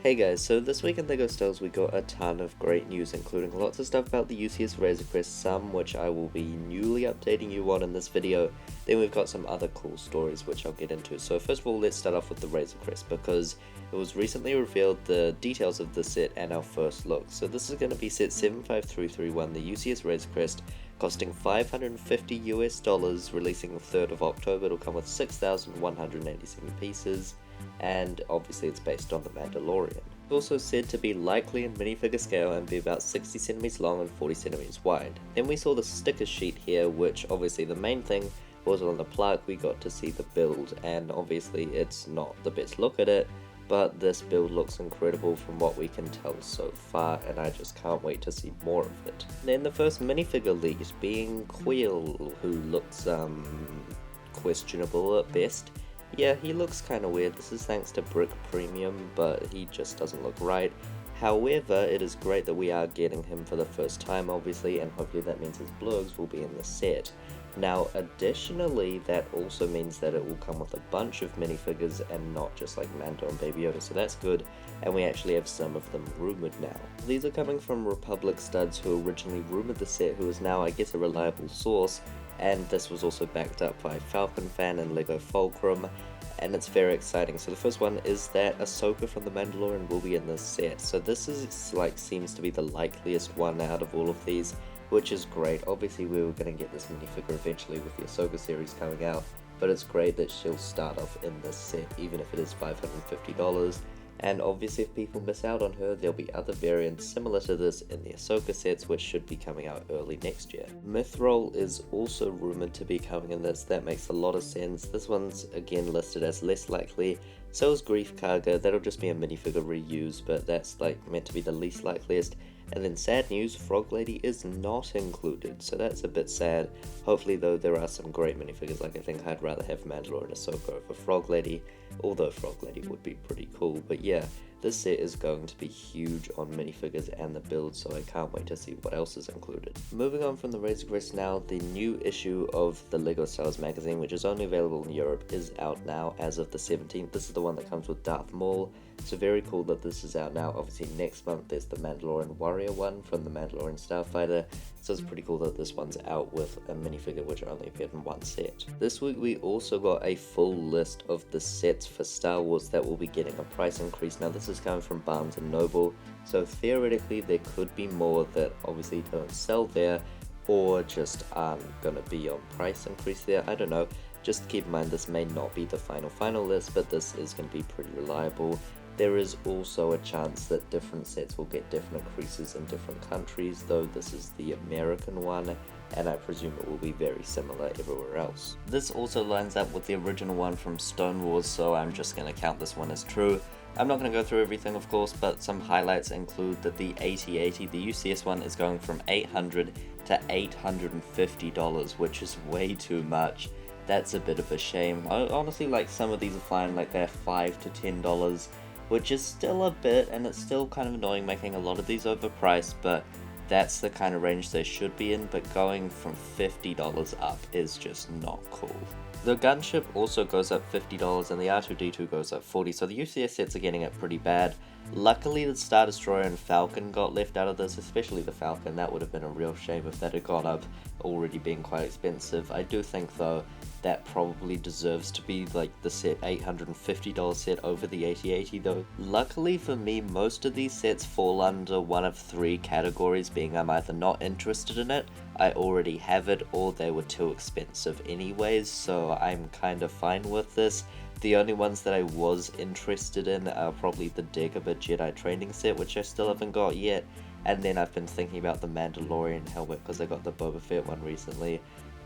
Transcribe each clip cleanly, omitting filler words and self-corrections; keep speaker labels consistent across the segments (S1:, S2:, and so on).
S1: Hey guys, so this week in LEGO Stars we got a ton of great news, including lots of stuff about the UCS Razor Crest, some which I will be newly updating you on in this video. Then we've got some other cool stories which I'll get into. So first of all, let's start off with the Razor Crest, because it was recently revealed the details of the set and our first look. So this is going to be set 75331, the UCS Razor Crest, costing $550 US, releasing the 3rd of October. It'll come with 6,187 pieces. And obviously it's based on the Mandalorian. It's also said to be likely in minifigure scale and be about 60 centimeters long and 40 centimeters wide. Then we saw the sticker sheet here, which obviously the main thing was on the plug. We got to see the build, and obviously it's not the best look at it, but this build looks incredible from what we can tell so far, and I just can't wait to see more of it. Then the first minifigure leaked, being Quill, who looks questionable at best. Yeah, he looks kinda weird. This is thanks to Brick Premium, but he just doesn't look right. However, it is great that we are getting him for the first time, obviously, and hopefully that means his blurgs will be in the set. Now, additionally, that also means that it will come with a bunch of minifigures and not just like Mando and Baby Yoda, so that's good, and we actually have some of them rumored now. These are coming from Republic Studs, who originally rumored the set, who is now, I guess, a reliable source, and this was also backed up by Falcon Fan and Lego Fulcrum, and it's very exciting. So the first one is that Ahsoka from The Mandalorian will be in this set, so this is like seems to be the likeliest one out of all of these, which is great. Obviously we were going to get this minifigure eventually with the Ahsoka series coming out, but it's great that she'll start off in this set even if it is $550. And obviously if people miss out on her, there'll be other variants similar to this in the Ahsoka sets, which should be coming out early next year. Mithril is also rumoured to be coming in this. That makes a lot of sense. This one's again listed as less likely. So is Grief Karga. That'll just be a minifigure reuse, but that's like meant to be the least likeliest. And then sad news, Frog Lady is not included, so that's a bit sad. Hopefully though there are some great minifigures. Like I think I'd rather have Mandalorian Ahsoka over Frog Lady, although Frog Lady would be pretty cool. But yeah, this set is going to be huge on minifigures and the build, so I can't wait to see what else is included. Moving on from the Razor Crest now, the new issue of the LEGO Stars magazine, which is only available in Europe, is out now as of the 17th. This is the one that comes with Darth Maul, so very cool that this is out now. Obviously next month there's the Mandalorian Warrior one from the Mandalorian Starfighter, so it's pretty cool that this one's out with a minifigure which only appeared in one set. This week we also got a full list of the sets for Star Wars that will be getting a price increase. Now this is coming from Barnes & Noble, so theoretically there could be more that obviously don't sell there or just aren't gonna be on price increase there. I don't know, just keep in mind this may not be the final list, but this is going to be pretty reliable. There is also a chance that different sets will get different increases in different countries, though this is the American one, and I presume it will be very similar everywhere else. This also lines up with the original one from Stone Wars, so I'm just going to count this one as true. I'm not going to go through everything of course, but some highlights include that the 8080, the UCS one, is going from $800 to $850, which is way too much. That's a bit of a shame. Honestly, like some of these are fine, like they're $5 to $10, which is still a bit, and it's still kind of annoying making a lot of these overpriced, but that's the kind of range they should be in. But going from $50 up is just not cool. The gunship also goes up $50 and the R2-D2 goes up $40, so the UCS sets are getting it pretty bad. Luckily the Star Destroyer and Falcon got left out of this, especially the Falcon. That would have been a real shame if that had gone up, already being quite expensive. I do think though that probably deserves to be like the set $850 set over the 8080 though. Luckily for me, most of these sets fall under one of three categories, being I'm either not interested in it, I already have it, or they were too expensive anyways, so I'm kind of fine with this. The only ones that I was interested in are probably the Dagobah Jedi training set, which I still haven't got yet, and then I've been thinking about the Mandalorian helmet because I got the Boba Fett one recently.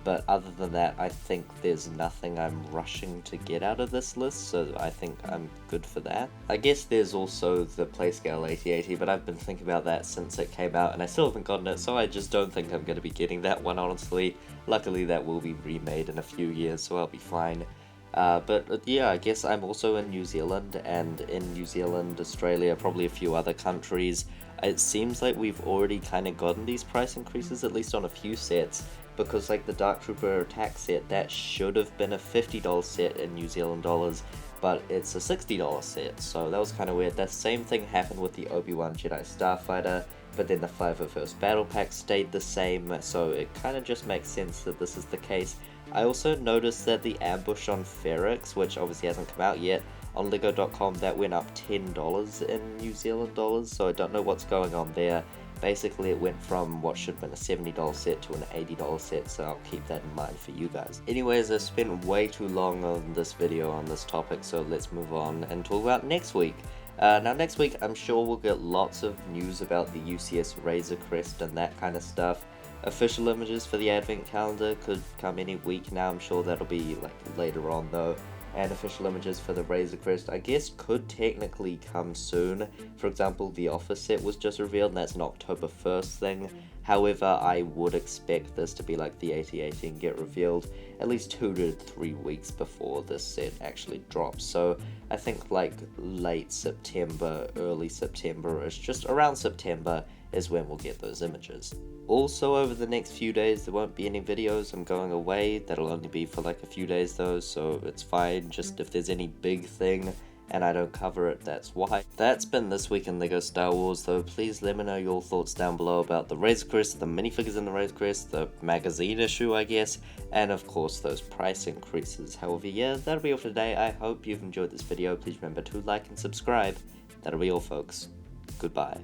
S1: But other than that, I think there's nothing I'm rushing to get out of this list, so I think I'm good for that. I guess there's also the Playscale 8080, but I've been thinking about that since it came out, and I still haven't gotten it, so I just don't think I'm going to be getting that one, honestly. Luckily, that will be remade in a few years, so I'll be fine. But yeah, I guess I'm also in New Zealand, and in New Zealand, Australia, probably a few other countries, it seems like we've already kind of gotten these price increases, at least on a few sets, because like the Dark Trooper attack set, that should have been a $50 set in New Zealand dollars, but it's a $60 set, so that was kind of weird. The same thing happened with the Obi-Wan Jedi Starfighter, but then the 501st Battle Pack stayed the same, so it kind of just makes sense that this is the case. I also noticed that the ambush on Ferrix, which obviously hasn't come out yet, on Lego.com, that went up $10 in New Zealand dollars, so I don't know what's going on there. Basically, it went from what should have been a $70 set to an $80 set, so I'll keep that in mind for you guys. Anyways, I spent way too long on this video on this topic, so let's move on and talk about next week. Now next week, I'm sure we'll get lots of news about the UCS Razor Crest and that kind of stuff. Official images for the advent calendar could come any week now. I'm sure that'll be like later on though. And official images for the Razor Crest, I guess, could technically come soon. For example, the Office set was just revealed, and that's an October 1st thing. However, I would expect this to be like the 8080 and get revealed at least 2 to 3 weeks before this set actually drops. So I think like late September, early September, it's just around September is when we'll get those images. Also, over the next few days, there won't be any videos. I'm going away. That'll only be for like a few days though, so it's fine. Just if there's any big thing and I don't cover it, that's why. That's been this week in LEGO Star Wars though. Please let me know your thoughts down below about the Razor Crest, the minifigures in the Razor Crest, the magazine issue I guess, and of course those price increases. However, yeah, that'll be all for today. I hope you've enjoyed this video. Please remember to like and subscribe. That'll be all folks. Goodbye.